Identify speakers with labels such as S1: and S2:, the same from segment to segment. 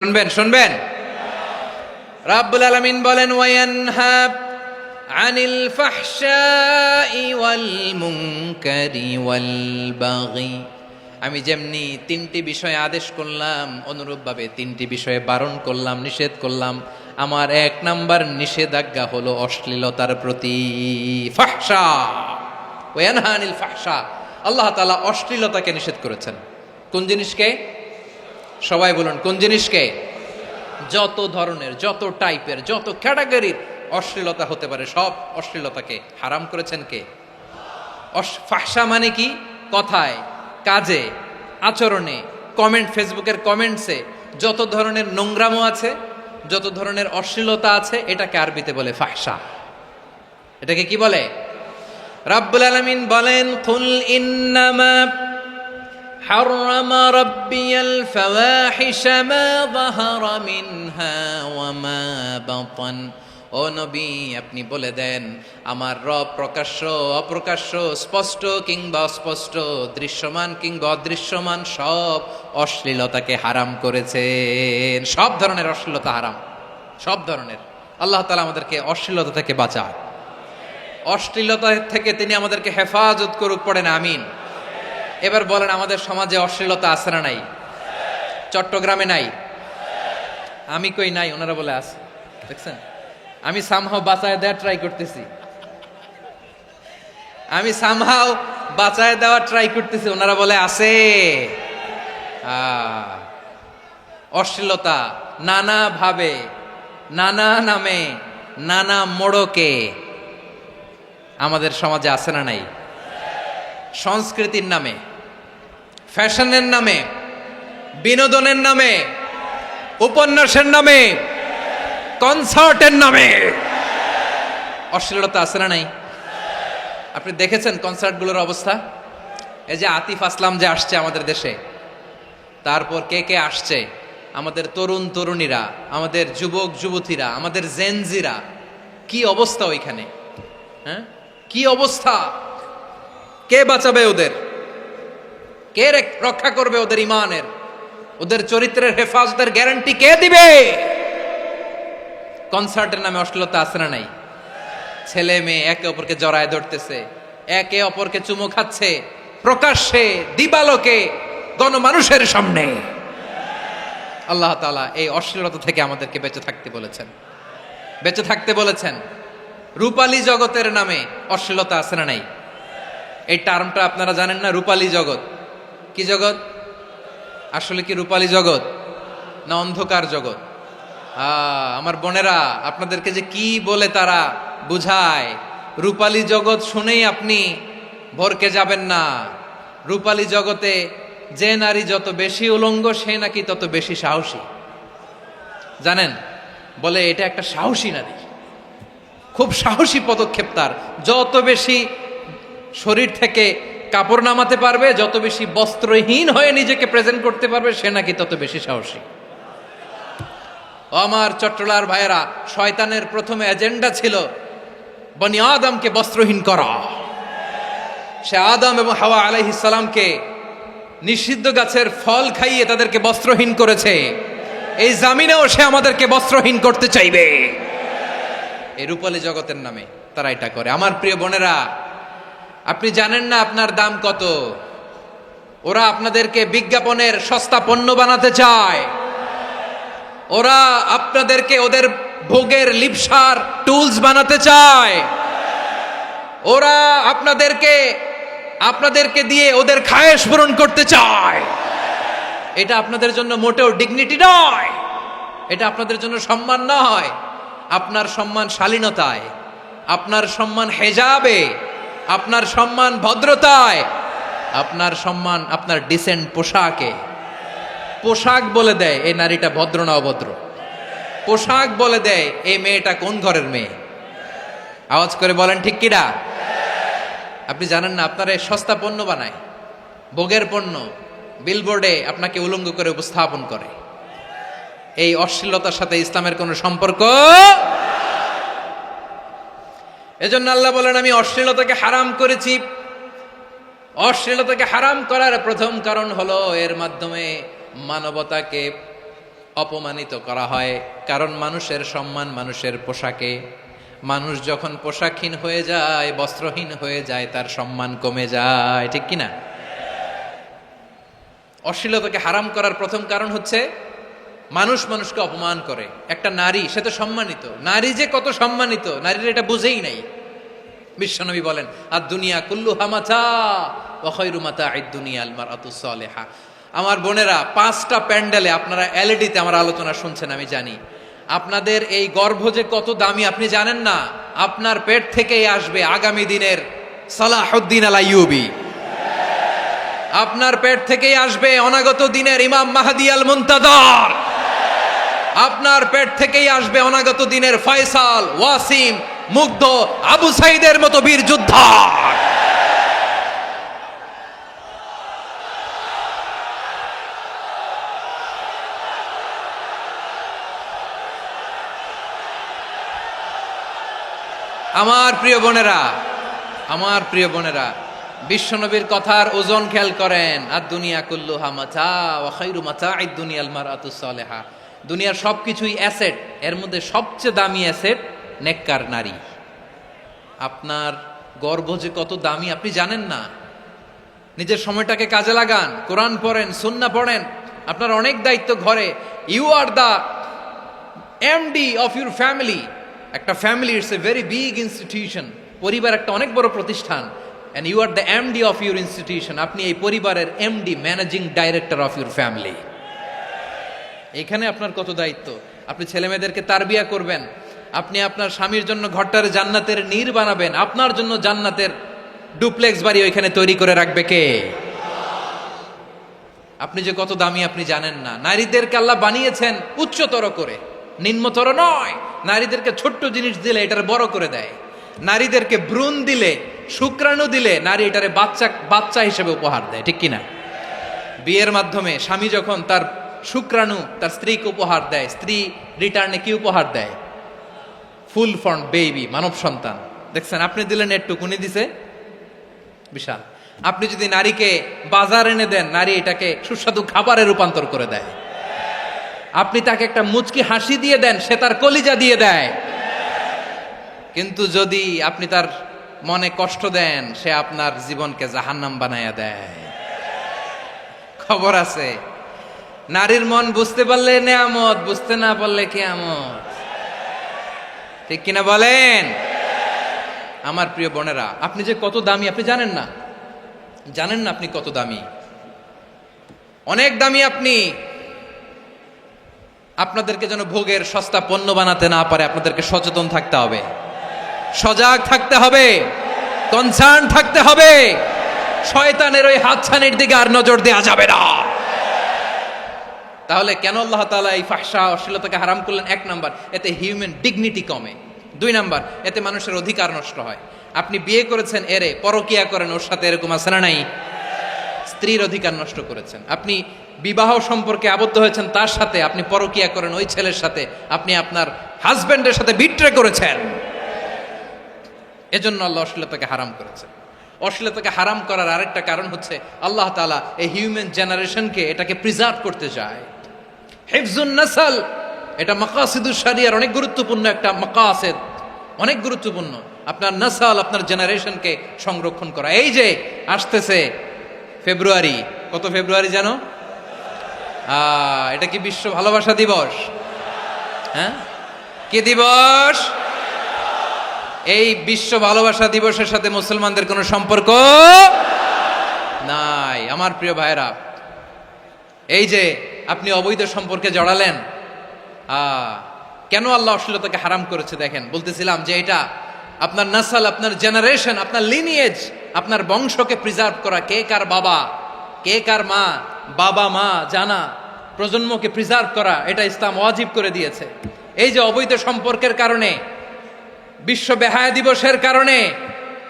S1: শুনবেন শুনবেন রাব্বুল আলামিন বলেন ওয়ায়ানহা আনিল ফাহশাই ওয়াল মুনকারি ওয়াল বাগি। আমি যেমনি তিনটি বিষয়ে আদেশ করলাম অনুরূপভাবে তিনটি বিষয়ে বারণ করলাম, নিষেধ করলাম। আমার এক নাম্বার নিষেধাজ্ঞা হলো অশ্লীলতার প্রতি। ফাহশা, ওয়ায়ানহা আনিল ফাহশা, আল্লাহ তাআলা অশ্লীলতাকে নিষেধ করেছেন। কোন জিনিসকে? সবাই বলুন কোন জিনিসকে? যত ধরনের, যত টাইপের, যত ক্যাটাগরির অশ্লীলতা হতে পারে সব অশ্লীলতাকে হারাম করেছেন কে? ফাহশা মানে কি? কথায়, কাজে, আচরণে, কমেন্ট, ফেসবুকের কমেন্টসে যত ধরনের নোংরামো আছে, যত ধরনের অশ্লীলতা আছে, এটাকে আরবিতে বলে ফাহশা। এটাকে কি বলে? রাব্বুল আলামিন বলেন কুল ইন্নামা حرم ربي الفواحش ما ظهر منها وما بطن। ও নবী, আপনি বলে দেন আমার রব প্রকাশ্য অপ্রকাশ্য, স্পষ্ট কিংবা অস্পষ্ট, দৃশ্যমান কিংবা অদৃশ্যমান সব অশ্লীলতাকে হারাম করেছেন। সব ধরনের অশ্লীলতা হারাম, সব ধরনের। আল্লাহ তাআলা আমাদেরকে অশ্লীলতা থেকে বাঁচান, অশ্লীলতা থেকে তিনি আমাদেরকে হেফাজত করুক, পড়েন আমিন। এবার বলেন আমাদের সমাজে অশ্লীলতা আছে না নাই? চট্টগ্রামে নাই? আমি কই নাই, ওনারা বলে আছে। দেখছেন, আমি সামহাও বাঁচায় দেওয়ার ট্রাই করতেছি, আমি সামহাও বাঁচায় দেওয়ার ট্রাই করতেছি, ওনারা বলে আছে। অশ্লীলতা নানা ভাবে, নানা নামে, নানা মোড়কে আমাদের সমাজে আছে না নাই? সংস্কৃতির নামে, ফ্যাশনের নামে, বিনোদনের নামে, উপন্যাসের নামে, কনসার্টের নামে অশ্লীলতা আছে না নাই? আপনি দেখেছেন কনসার্টগুলোর অবস্থা? এই যে আতিফ আসলাম যে আসছে আমাদের দেশে, তারপর কে কে আসছে, আমাদের তরুণ তরুণীরা, আমাদের যুবক যুবতীরা, আমাদের জেনজিরা, কি অবস্থা ওইখানে? হ্যাঁ, কি অবস্থা! কে বাঁচাবে ওদের? কে রক্ষা করবে ওদের ইমানের, ওদের চরিত্রের হেফাজতের গ্যারান্টি কে দিবে? কনসার্টের নামে অশ্লীলতা আছে না নাই? ছেলে মেয়ে একে অপরকে জড়ায় ধরতেছে, একে অপরকে চুমু খাচ্ছে প্রকাশ্যে, দিবালোকে, গণমানুষের সামনে। আল্লাহ তাআলা এই অশ্লীলতা থেকে আমাদেরকে বেঁচে থাকতে বলেছেন, বেঁচে থাকতে বলেছেন। রূপালী জগতের নামে অশ্লীলতা আছে না নাই? এই টার্মটা আপনারা জানেন না? রূপালী জগৎ কি জগৎ? আসলে কি রূপালী জগৎ না অন্ধকার জগৎ? আমার বোনেরা, আপনাদেরকে যে কি বলে তারা বুঝায়, রূপালী জগৎ শুনেই আপনি ভরকে যাবেন না। রূপালী জগতে যে নারী যত বেশি উলঙ্গ, সে নাকি তত বেশি সাহসী। জানেন, বলে এটা একটা সাহসী নারী, খুব সাহসী পদক্ষেপ তার। যত বেশি শরীর থেকে কাপড় নামাতে পারবে, যত বেশি বস্ত্রহীন হয়ে নিজেকে প্রেজেন্ট করতে পারবে, সে নাকি তত বেশি সাহসী। আমার চট্টলার ভাইয়েরা, শয়তানের প্রথমে এজেন্ডা ছিল বনি আদমকে বস্ত্রহীন করা। সে আদম এবং হাওয়া আলাইহিস সালামকে নিষিদ্ধ গাছের ফল খাইয়ে তাদেরকে বস্ত্রহীন করেছে। এই জামিনেও সে আমাদেরকে বস্ত্রহীন করতে চাইবে। এই রূপালী জগতের নামে তারা এটা করে। আমার প্রিয় বোনেরা, আপনি জানেন না আপনার দাম কত। ওরা আপনাদেরকে বিজ্ঞাপনের সস্তা পণ্য বানাতে চায়। ওরা আপনাদেরকে ওদের ভোগের লিপসার টুলস বানাতে চায়। ওরা আপনাদেরকে দিয়ে ওদের খায়েশ পূরণ করতে চায়। এটা আপনাদের জন্য মোটেও ডিগনিটি নয়, এটা আপনাদের জন্য সম্মান নয়। আপনার সম্মান শালীনতায়, আপনার সম্মান হেজাবে, আপনার সম্মান ভদ্রতায়, আপনার সম্মান আপনার ডিসেন্ট পোশাকে। পোশাক বলে দেয় এই নারীটা ভদ্র না অভদ্র। পোশাক বলে দেয় এই মেয়েটা কোন ঘরের মেয়ে। আওয়াজ করে বলেন ঠিক কিনা? আপনি জানেন না, আপনারা এই সস্তা পণ্য বানায়, ভোগের পণ্য, বিলবোর্ডে আপনাকে উলঙ্গ করে উপস্থাপন করে। এই অশ্লীলতার সাথে ইসলামের কোনো সম্পর্ক। এজন্য আল্লাহ বলেন আমি অশ্লীলতাকে হারাম করেছি। অশ্লীলতাকে হারাম করার প্রথম কারণ হলো এর মাধ্যমে মানবতাকে অপমানিত করা হয়। কারণ মানুষের সম্মান মানুষের পোশাকে। মানুষ যখন পোশাকহীন হয়ে যায়, বস্ত্রহীন হয়ে যায়, তার সম্মান কমে যায়, ঠিক কিনা? অশ্লীলতাকে হারাম করার প্রথম কারণ হচ্ছে মানুষ মানুষকে অপমান করে। একটা নারী, সে তো সম্মানিত, নারী যে কত সম্মানিত নারীর এটা বুঝেই নাই। বিশ্বনবী বলেন, আর দুনিয়া কুল্লুহা মাতা ওয়া খায়রু মাতা'আদ দুনিয়া আল মারআতুস সালিহা। আমার বোনেরা, 5টা প্যান্ডেলে আপনারা এলইডিতে আমার আলোচনা শুনছেন, আমি জানি। আপনাদের এই গর্ভ যে কত দামি আপনি জানেন না। আপনার পেট থেকেই আসবে আগামী দিনের সালাহুদ্দিন আল আইয়ুবী। আপনার পেট থেকেই আসবে অনাগত দিনের ইমাম মাহদী আল মুনতাজার। আপনার পেট থেকেই আসবে অনাগত দিনের ফয়সাল, ওয়াসিম, মুগ্ধ, আবু সাইদের মতো বীর যোদ্ধা। আমার প্রিয় বোনেরা, আমার প্রিয় বোনেরা, বিশ্বনবীর কথার ওজন খেয়াল করেন। আর দুনিয়া কুল্লুহা মাতা ওয়া খায়রু মাতা'আদ দুনিয়া আল মারআতুস সালিহা। দুনিয়ার সবকিছুই অ্যাসেট, এর মধ্যে সবচেয়ে দামি অ্যাসেট নেককার নারী। আপনার গর্ভ যে কত দামি আপনি জানেন না। নিজের সময়টাকে কাজে লাগান, কোরআন পড়েন, সুন্নাহ পড়েন। আপনার অনেক দায়িত্ব ঘরে। You are the MD of your family. একটা family it's a very big institution. পরিবার একটা অনেক বড় প্রতিষ্ঠান। And you are the MD of your institution. আপনি এই পরিবারের MD, managing director of your family. এখানে আপনার কত দায়িত্ব। আপনি ছেলে মেয়েদেরকে তারবিয়া করবেন। আপনি আপনার স্বামীর জন্য ঘরটার জান্নাতের নীর বানাবেন। আপনার জন্য জান্নাতের ডুপ্লেক্স বাড়ি ওইখানে তৈরি করে রাখবে কে? আপনি যে কত দামি আপনি জানেন না। নারীদেরকে আল্লাহ বানিয়েছেন উচ্চতর করে, নিম্নতর নয়। নারীদেরকে ছোট্ট জিনিস দিলে এটার বড় করে দেয়। নারীদেরকে ভ্রূণ দিলে, শুক্রাণু দিলে নারী এটারে বাচ্চা হিসেবে উপহার দেয়, ঠিক কিনা? বিয়ের মাধ্যমে স্বামী যখন তার শুক্রাণু তার স্ত্রীকে উপহার দেয়, স্ত্রী রিটার্নে কি উপহার দেয়? ফুল ফর্ম বেবি, মানব সন্তান। দেখছেন, আপনি দিলেন একটুক, উনি দিছে বিশাল। আপনি যদি নারীকে বাজার এনে দেন, নারী এটাকে সুস্বাদু খাবারে রূপান্তর করে দেয়। আপনি তাকে একটা মুচকি হাসি দিয়ে দেন, সে তার কলিজা দিয়ে দেয়। কিন্তু যদি আপনি তার মনে কষ্ট দেন, সে আপনার জীবনকে জাহান্নাম বানায়া দেয়। খবর আছে, নারীর মন বুঝতে পারলে নেয়ামত, বুঝতে না পারলে কিয়ামত, ঠিক কিনা বলেন? আমার প্রিয় বোনেরা, আপনি যে কত দামি আপনি জানেন না। জানেন না আপনি কত দামি, অনেক দামি আপনি। আপনাদেরকে যেন ভোগের সস্তা পণ্য বানাতে না পারে, আপনাদেরকে সচেতন থাকতে হবে, সজাগ থাকতে হবে, কনসার্ন থাকতে হবে। শয়তানের ওই হাতছানির দিকে আর নজর দেওয়া যাবে না। তাহলে কেন আল্লাহ তাআলা এই ফাহশা, অশ্লীলতাকে হারাম করলেন? 1 নাম্বার, এতে হিউম্যান ডিগনিটি কমে। 2 নাম্বার, এতে মানুষের অধিকার নষ্ট হয়। আপনি বিয়ে করেছেন, এরে পরকিয়া করেন, ওর সাথে এরকম আছে না নাই? স্ত্রীর অধিকার নষ্ট করেছেন। আপনি বিবাহ সম্পর্কে আবদ্ধ হয়েছেন তার সাথে, আপনি পরকিয়া করেন ওই ছেলের সাথে, আপনি আপনার হাজবেন্ডের সাথে বিট্রে করেছেন। এজন্য আল্লাহ অশ্লীলতাকে হারাম করেছেন। অশ্লীলতাকে হারাম করার আরেকটা কারণ হচ্ছে আল্লাহ তাআলা এই হিউম্যান জেনারেশনকে এটাকে প্রিজার্ভ করতে চায়। হিফজুন নাসল, এটা মাকাসিদুশ শরিয়ার অনেক গুরুত্বপূর্ণ একটা মাকাসিদ, অনেক গুরুত্বপূর্ণ। আপনার নাসল, আপনার জেনারেশনকে সংরক্ষণ করা। এই যে আসতেছে ফেব্রুয়ারি, কত ফেব্রুয়ারি জানো? এটা কি বিশ্ব ভালোবাসা দিবস? হ্যাঁ, কি দিবস? এই বিশ্ব ভালোবাসা দিবসের সাথে মুসলমানদের কোনো সম্পর্ক নাই। আমার প্রিয় ভাইরা, এই যে আপনি অবৈধ সম্পর্কে জড়ালেন, কেন আল্লাহ অশ্লীলতাকে হারাম করেছে দেখেন। বলতেছিলাম যে এটা আপনার নাসল, আপনার জেনারেশন, আপনার লিনিয়েজ, আপনার বংশকে প্রিজার্ভ করা। কে কার বাবা, কে কার মা, বাবা মা জানা, প্রজন্মকে প্রিজার্ভ করা, এটা ইসলাম ওয়াজিব করে দিয়েছে। এই যে অবৈধ সম্পর্কের কারণে, বিশ্ব বেহায়া দিবসের কারণে,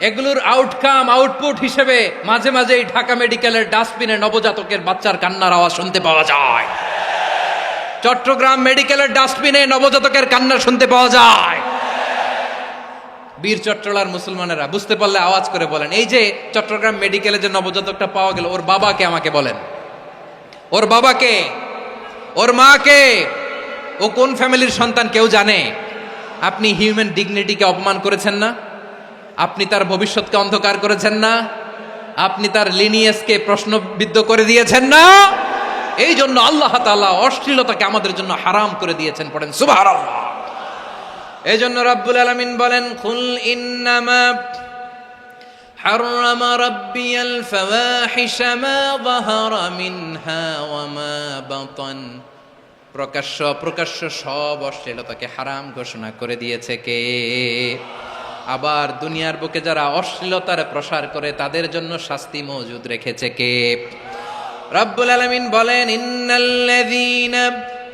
S1: এগুলোর আউটকাম, আউটপুট হিসেবে মাঝে মাঝে এই ঢাকা মেডিকেলের ডাস্টবিনে নবজাতকের বাচ্চার কান্নার আওয়াজ শুনতে পাওয়া যায়। চট্টগ্রাম মেডিকেলের ডাস্টবিনে নবজাতকের কান্না শুনতে পাওয়া যায়। বীর চট্টলার মুসলমানেরা বুঝতে পারলে আওয়াজ করে বলেন, এই যে চট্টগ্রাম মেডিকেলে যে নবজাতকটা পাওয়া গেল, ওর বাবাকে আমাকে বলেন, ওর বাবাকে, ওর মাকে, ও কোন ফ্যামিলির সন্তান কেউ জানে? আপনি হিউম্যান ডিগনিটিকে অপমান করেছেন না? আপনি তার ভবিষ্যৎকে অন্ধকার করেছেন না? আপনি তার লিনিয়েজকে প্রশ্নবিদ্ধ করে দিয়েছেন না? এই জন্য আল্লাহ তাআলা অশ্লীলতাকে আমাদের জন্য হারাম করে দিয়েছেন। পড়েন সুবহানাল্লাহ। এই জন্য রাব্বুল আলামিন বলেন, কুল ইন্নামা حرم ربي الفواحش ما ظهر منها وما بطن। প্রকাশ্য সব অশ্লীলতাকে হারাম ঘোষণা করে দিয়েছে কে? আবার দুনিয়ার বুকে যারা অশ্লীলতার প্রসার করে তাদের জন্য শাস্তি মজুদ রেখেছে কে? রব্বুল আলামিন বলেন, ইন্নাল্লাযীনা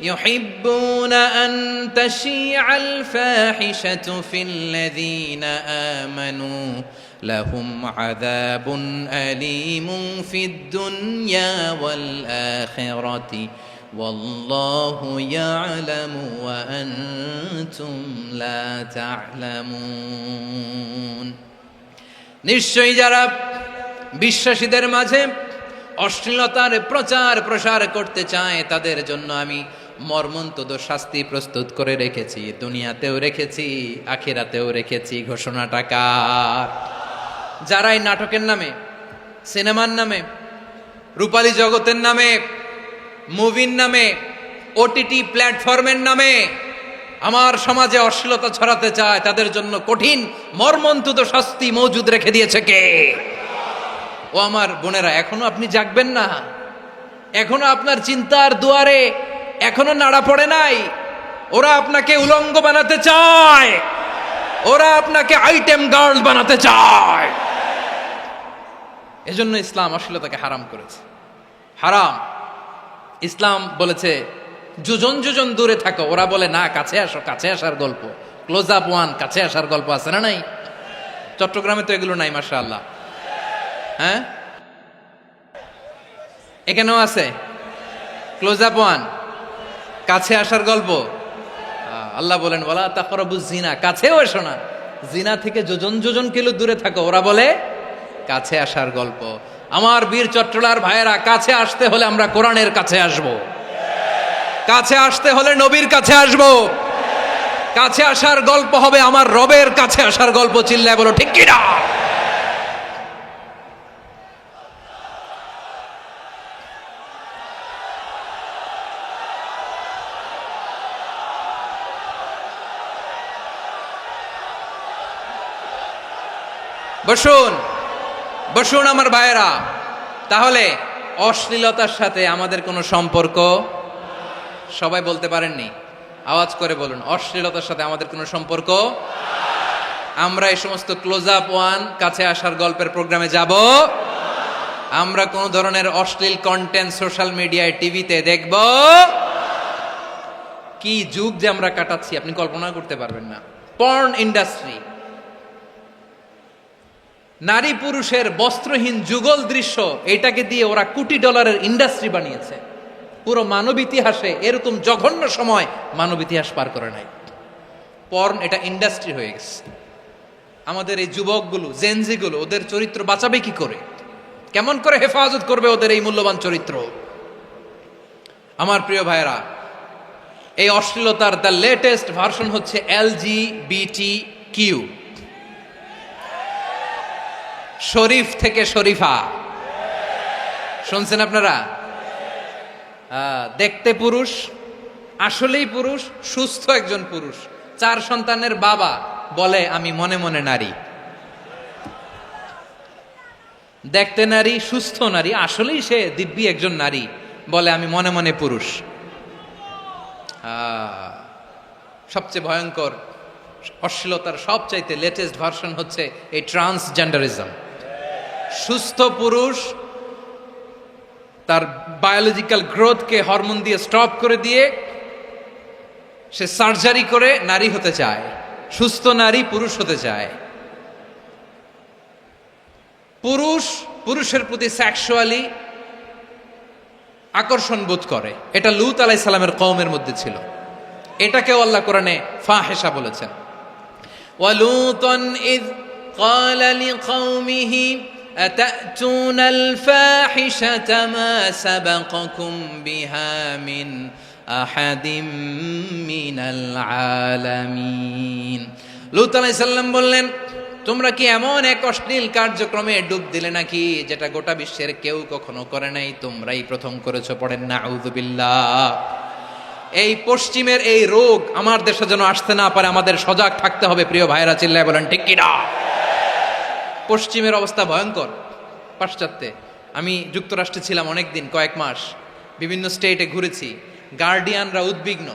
S1: ইউহিব্বুনা আন তাশিআল ফাহিশাতু ফিল্লাযীনা আমানু লাহুম আযাবুন আলীমুন ফিদ দুনিয়া ওয়াল আখিরাতি ওয়াল্লাহু ইয়ালামু ওয়া আনতুম লা তা'লামুন। নিশ্চয়ই যারা বিশ্বাসীদের মাঝে অশ্লীলতার প্রচার প্রসার করতে চায় তাদের জন্য আমি মর্মন্তুদ শাস্তি প্রস্তুত করে রেখেছি, দুনিয়াতেও রেখেছি, আখিরাতেও রেখেছি। ঘোষণাটা কার? যারা এই নাটকের নামে, সিনেমার নামে, রূপালী জগতের নামে, মুভির নামে, ওটিটি প্ল্যাটফর্মের নামে আমার সমাজে অশ্লীলতা ছড়াতে চায় তাদের জন্য কঠিন মর্মন্তুদ শাস্তি মজুদ রেখে দিয়েছে কে? ও আমার বোনেরা, এখনো আপনি জাগবেন না? এখনো আপনার চিন্তার দুয়ারে এখনো নাড়া পড়ে নাই? ওরা আপনাকে উলঙ্গ বানাতে চায়, ওরা আপনাকে আইটেম গার্ল বানাতে চায়। এজন্য ইসলাম অশ্লীলতাকে হারাম করেছে। হারাম। ইসলাম বলেছে যোজন যোজন দূরে থাকো, ওরা বলে না কাছে আসো, কাছে আসার গল্প, ক্লোজ আপ ওয়ান, কাছে আসার গল্প আছে না নাই? চট্টগ্রামে তো এগুলো নাই মাশাআল্লাহ। হ্যাঁ, এখানেও আছে ক্লোজ আপ ওয়ান, কাছে আসার গল্প। আল্লাহ বলেন ওয়ালা তাকরাবুজ জিনা, কাছেও এসো না, জিনা থেকে যোজন যোজন কিলো দূরে থাকো, ওরা বলে কাছে আসার গল্প। আমার বীর চট্টলার ভাইয়েরা, কাছে আসতে হলে আমরা কোরআনের কাছে আসব, কাছে আসতে হলে নবীর কাছে আসব, কাছে আসার গল্প হবে আমার রবের কাছে আসার গল্প। চিল্লায় বলো ঠিক কিনা? বসুন বসুন আমার ভাইয়েরা। তাহলে অশ্লীলতার সাথে আমাদের কোনো সম্পর্ক? সবাই বলতে পারেননি, আওয়াজ করে বলুন, অশ্লীলতার সাথে আমাদের কোনো সম্পর্ক? আমরা এই সমস্ত ক্লোজ আপ ওয়ান, কাছে আসার গল্পের প্রোগ্রামে যাব? আমরা কোন ধরনের অশ্লীল কন্টেন্ট সোশ্যাল মিডিয়ায়, টিভিতে দেখব? কি যুগ যে আমরা কাটাচ্ছি আপনি কল্পনা করতে পারবেন না। পর্ন ইন্ডাস্ট্রি, নারী পুরুষের বস্ত্রহীন যুগল দৃশ্য, এটাকে দিয়ে ওরা কোটি ডলারের ইন্ডাস্ট্রি বানিয়েছে। পুরো মানব ইতিহাসে এরকম জঘন্য সময় মানব ইতিহাস পার করে নাই। পর্ন এটা ইন্ডাস্ট্রি হয়ে গেছে। আমাদের এই যুবকগুলো, জেনজিগুলো, ওদের চরিত্র বাঁচাবে কি করে? কেমন করে হেফাজত করবে ওদের এই মূল্যবান চরিত্র? আমার প্রিয় ভাইয়েরা, এই অশ্লীলতার দ্য লেটেস্ট ভার্সন হচ্ছে LGBTQ, শরীফ থেকে শরীফা। শুনছেন আপনারা? দেখতে পুরুষ, আসলেই পুরুষ, সুস্থ একজন পুরুষ, 4 সন্তানের বাবা, বলে আমি মনে মনে নারী। দেখতে নারী, সুস্থ নারী, আসলেই সে দিব্যি একজন নারী, বলে আমি মনে মনে পুরুষ। সবচেয়ে ভয়ঙ্কর অশ্লীলতার সবচাইতে লেটেস্ট ভার্সন হচ্ছে এই ট্রান্সজেন্ডারিজম। সুস্থ পুরুষ তার বায়োলজিক্যাল গ্রোথকে হরমোন দিয়ে স্টপ করে দিয়ে সে সার্জারি করে নারী হতে চায়, সুস্থ নারী পুরুষ হতে চায়। পুরুষ পুরুষের প্রতি সেক্সুয়ালি আকর্ষণ বোধ করে, এটা লূত আলাইহিস সালামের কওমের মধ্যে ছিল। এটাকেও আল্লাহ কোরআনে ফাহিশা বলেছেন। ওয়ালুতান ইয ক্বালা লিকাওমিহি আতা'তুনাল ফাহিশাতা মা সাবাকাকুম বিহা মিন আহাদিম মিনাল আলামিন। লূত আলাইহিস সালাম বললেন, তোমরা কি এমন এক অশ্লীল কার্যক্রমে ডুব দিলে নাকি যেটা গোটা বিশ্বের কেউ কখনো করে নাই, তোমরাই প্রথম করেছো। পড়েন নাউযুবিল্লাহ। এই পশ্চিমের এই রোগ আমার দেশে যেন আসতে না পারে, আমাদের সজাগ থাকতে হবে। প্রিয় ভাইরা, চিল্লায় বলেন ঠিক কি না? পশ্চিমের অবস্থা ভয়ঙ্কর। পাশ্চাত্যে আমি যুক্তরাষ্ট্রে ছিলাম অনেকদিন, কয়েক মাস, বিভিন্ন স্টেটে ঘুরেছি। গার্ডিয়ানরা উদ্বিগ্ন,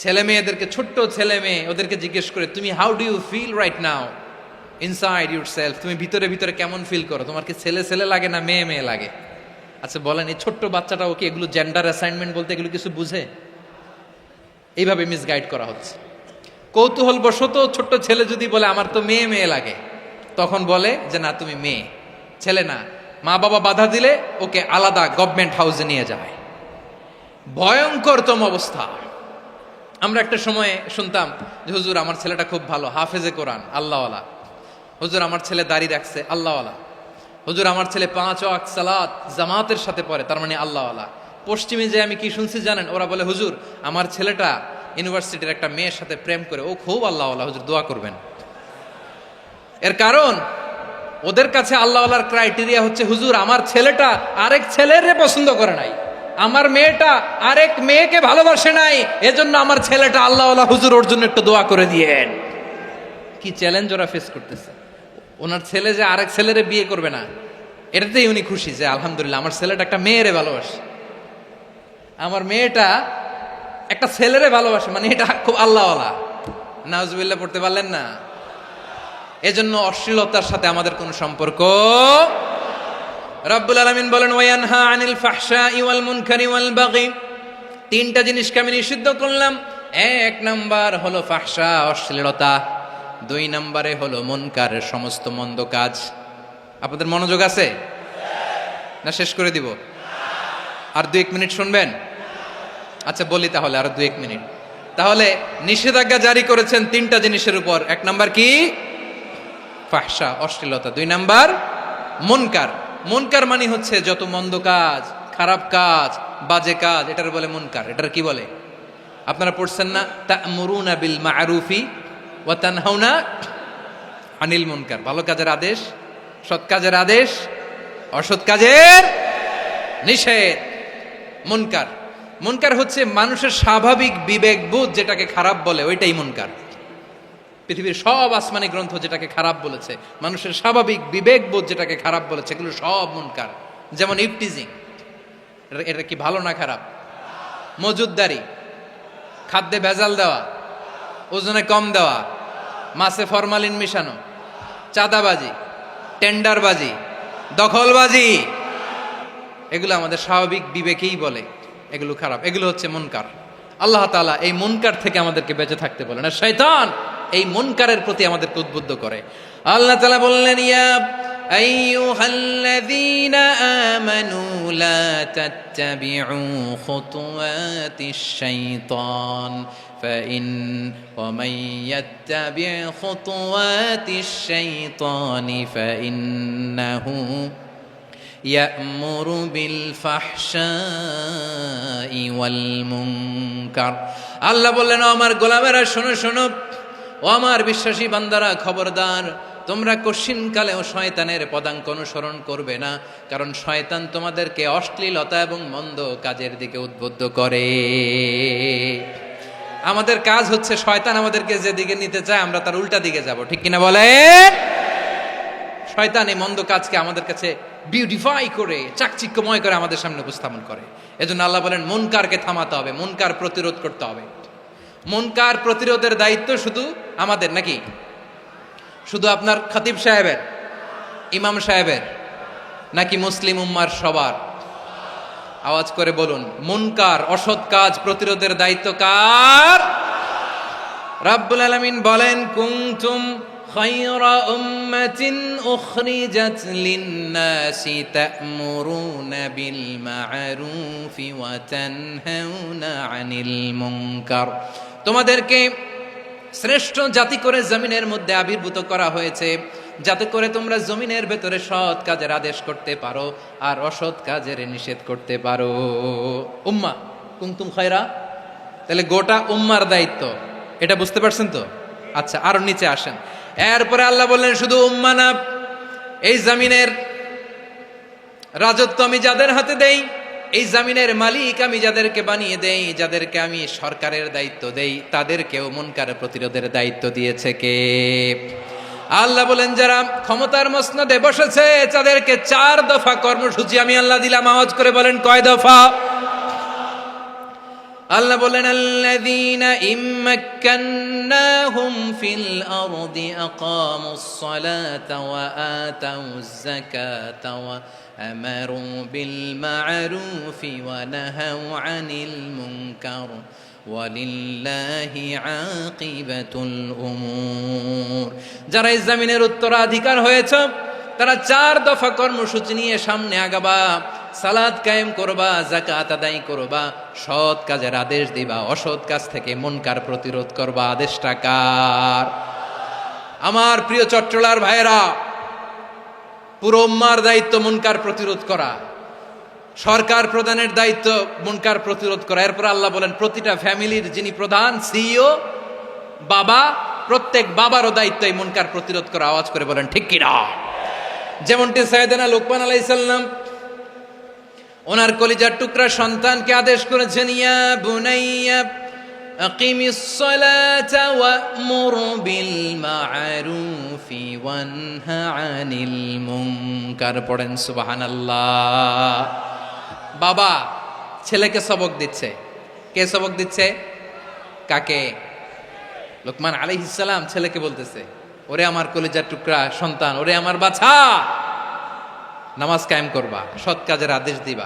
S1: ছেলে মেয়েদেরকে, ছোট্ট ছেলে মেয়ে, ওদেরকে জিজ্ঞেস করে, তুমি how do you feel right now inside yourself, তুমি ভিতরে ভিতরে কেমন ফিল করো, তোমার কি ছেলে ছেলে লাগে না মেয়ে মেয়ে লাগে? আচ্ছা বলেন, এই ছোট্ট বাচ্চাটা ওকে এগুলো জেন্ডার অ্যাসাইনমেন্ট বলতে এগুলো কিছু বুঝে? এইভাবে মিসগাইড করা হচ্ছে। কৌতূহল বশত ছোট্ট ছেলে যদি বলে আমার তো মেয়ে মেয়ে লাগে, তখন বলে যে না তুমি মেয়ে, ছেলে না। মা বাবা বাধা দিলে ওকে আলাদা গভর্নমেন্ট হাউসে নিয়ে যায়। ভয়ঙ্করতম অবস্থা। আমরা একটা সময়ে শুনতাম যে হুজুর আমার ছেলেটা খুব ভালো, হাফেজে কোরআন, আল্লাহওয়ালা। হুজুর আমার ছেলে দাড়ি রাখছে, আল্লাহওয়ালা। হুজুর আমার ছেলে 5 ওয়াক্ত সালাত জামাতের সাথে পড়ে, তার মানে আল্লাহওয়ালা। পশ্চিমে যে আমি কি শুনছি জানেন? ওরা বলে হুজুর আমার ছেলেটা ইউনিভার্সিটির একটা মেয়ের সাথে প্রেম করে, ও খুব আল্লাহওয়ালা, হুজুর দোয়া করবেন। এর কারণ ওদের কাছে আল্লাহওয়ালার ক্রাইটেরিয়া হচ্ছে হুজুর আমার ছেলেটা আরেক ছেলেরে পছন্দ করে নাই, আমার মেয়েটা আরেক মেয়েকে ভালোবাসে নাই, এজন্য আমার ছেলেটা আল্লাহওয়ালা, হুজুর ওর জন্য একটু দোয়া করে দিয়েন। কি চ্যালেঞ্জ ওরা ফেস করতেছে। ওনার ছেলে যে আরেক ছেলেরে বিয়ে করবে না, এটাতেই উনি খুশি যে আলহামদুলিল্লাহ আমার ছেলেটা একটা মেয়েরে ভালোবাসে, আমার মেয়েটা একটা ছেলেরে ভালোবাসে, মানে এটা খুব আল্লাহওয়ালা। নাউজুবিল্লাহ পড়তে পারলেন না? এজন্য অশ্লীলতার সাথে আমাদের কোনো সম্পর্ক। রব্বুল আলামিন বলেন ওয়ায়ানহা আনিল ফাহশাই ওয়াল মুনকারি ওয়াল বাগি, তিনটা জিনিসকে আমি নিষিদ্ধ করলাম। এক নাম্বার হলো ফাহশা, অশ্লীলতা। 2 নম্বরে হলো মুনকারের সমস্ত মন্দ কাজ। আপনাদের মনোযোগ আছে না? শেষ করে দিব? আর 2-1 মিনিট শুনবেন? আচ্ছা বলি তাহলে, আর 2-1 মিনিট। তাহলে নিষেধাজ্ঞা জারি করেছেন 3টা জিনিসের উপর। 1 নাম্বার কি? ফাহশা, অশ্লীলতা। 2 নাম্বার মুনকার। মুনকার মানে হচ্ছে যত মন্দ কাজ, খারাপ কাজ, বাজে কাজ, এটার বলে মুনকার। এটার কি বলে? আপনারা পড়ছেন না তা'মুরুনা বিল মা'রুফি ওয়া তানহাউনা আনিল মুনকার। ভালো কাজের আদেশ, সৎ কাজের আদেশ, অসৎ কাজের নিষেধ। মুনকার, মুনকার হচ্ছে মানুষের স্বাভাবিক বিবেকবোধ যেটাকে খারাপ বলে, ওইটাই মুনকার। পৃথিবীর সব আসমানি গ্রন্থ যেটাকে খারাপ বলেছে, মানুষের স্বাভাবিক বিবেকবোধ যেটাকে খারাপ বলেছে, এগুলো সব মুনকার। যেমন ইফটিজিং, এটা কি ভালো না খারাপ? মজুদদারি, খাদ্যে ভেজাল দেওয়া, ওজনে কম দেওয়া, মাছে ফরমালিন মিশানো, চাঁদাবাজি, টেন্ডারবাজি, দখলবাজি, এগুলো আমাদের স্বাভাবিক বিবেকেই বলে এগুলো খারাপ, এগুলো হচ্ছে মুনকার। আল্লাহ তাআলা এই মুনকার থেকে আমাদেরকে বেঁচে থাকতে বলেন, আর শয়তান এই মুনকারের প্রতি আমাদেরকে উদ্বুদ্ধ করে। আল্লাহ তাআলা বললেন ইয়া আইয়ুহাল্লাযীনা আমানু লা তাত্তাবিউ খুতুওয়াতিশ শাইতান ফাইন ওয়া মান ইয়াত্তাবি' খুতুওয়াতিশ শাইতানি ফাইন্নাহু ইয়া'মুরু বিল ফাহশাই ওয়াল মুনকার। আল্লাহ বললেন, আমার গোলামেরা শোনো শোনো, ও আমার বিশ্বাসী বান্দারা খবরদার, তোমরা কশিনকালেও শয়তানের পদাঙ্ক অনুসরণ করবে না, কারণ শয়তান তোমাদেরকে অশ্লীলতা এবং মন্দ কাজের দিকে উদ্বুদ্ধ করে। আমাদের কাজ হচ্ছে শয়তান আমাদেরকে যেদিকে নিতে চায় আমরা তার উল্টা দিকে যাব, ঠিক কিনা বলে? শয়তান এই মন্দ কাজকে আমাদের কাছে বিউটিফাই করে, চাকচিক্যময় করে আমাদের সামনে উপস্থাপন করে। এজন্য আল্লাহ বলেন মুনকারকে থামাতে হবে, মুনকার প্রতিরোধ করতে হবে। মুনকার প্রতিরোধের দায়িত্ব শুধু আমাদের নাকি? শুধু আপনার খতিব সাহেবের, ইমাম সাহেবের, নাকি মুসলিম উম্মার সবার? আওয়াজ করে বলুন, মুনকার অসৎ কাজ প্রতিরোধের দায়িত্ব কার? রাব্বুল আলামিন বলেন কুনতুম খায়রা উম্মাতিন উখরিজাত লিন-নাসি তা'মুরুনা বিল মা'রুফি ওয়া তানহাউনা আনিল মুনকার। তোমাদেরকে শ্রেষ্ঠ জাতি করে জমিনের মধ্যে আবির্ভূত করা হয়েছে, যাতে করে তোমরা জমিনের ভেতরে সৎ কাজের আদেশ করতে পারো আর অসৎ কাজের নিষেধ করতে পারো। উম্মাহ কুনতুম খায়রা, তাহলে গোটা উম্মার দায়িত্ব, এটা বুঝতে পারছেন তো? আচ্ছা, আরো নিচে আসেন। এরপরে আল্লাহ বললেন শুধু উম্মা না, এই জমিনের রাজত্ব আমি যাদের হাতে দেই, এই জমিনের মালিক আমি যাদেরকে বানিয়ে দেই, যাদেরকে আমি সরকারের দায়িত্ব দেই, তাদেরকেও মুনকার প্রতিরোধের দায়িত্ব দিয়েছে কে? আল্লাহ বলেন যারা ক্ষমতার মসনদে বসেছে তাদেরকে 4 দফা কর্মসূচি আমি আল্লাহ দিলাম। আওয়াজ করে বলেন কয় দফা? আল্লাহ বলেন আল্লাযীনা ইম্মাক্কান্নাহুম ফিল আরদি আকামুস সালাতা ওয়া আতাউয যাকাতা ওয়া আমারু বিল মা'রুফি ওয়া নাহাউ আনিল মুনকার ওয়ালিল্লাহি আকিবাতুল উমুর। যারা এই জমিনের উত্তরাধিকার হয়েছে তারা 4 দফা কর্মসূচি নিয়ে সামনে আগাবা। সালাত কায়েম করবা, যাকাত আদায় করবা, সৎ কাজের আদেশ দিবা, অসৎ কাজ থেকে মুনকার প্রতিরোধ করবা। আদেশটা কার? আমার প্রিয় চট্টলার ভাইয়েরা, পুরো উম্মার দায়িত্ব মুনকার প্রতিরোধ করা, সরকার প্রধানের দায়িত্ব মুনকার প্রতিরোধ করা। এরপর আল্লাহ বলেন প্রতিটা ফ্যামিলির যিনি প্রধান সিইও বাবা, প্রত্যেক বাবারও দায়িত্ব এই মুনকার প্রতিরোধ করা। আওয়াজ করে বলেন ঠিক কিনা? যেমনটি সাইয়েদনা লুকমান আলাইহিস সালাম ওনার কলিজার টুকরা সন্তানকে আদেশ করেছেন, ইয়া বুনাইয়া আকিমিস সালাতা ওয়া'মুর বিল মা'রুফি ওয়ানহা আনিল মুনকার। পড়েন সুবহানাল্লাহ। বাবা ছেলেকে সবক দিচ্ছে। কে সবক দিচ্ছে? কাকে? লুকমান আলাইহিস সালাম ছেলেকে বলতেছে, ওরে আমার কলিজার টুকরা সন্তান, ওরে আমার বাছা, নামাজ কায়েম করবা, সৎ কাজের আদেশ দিবা,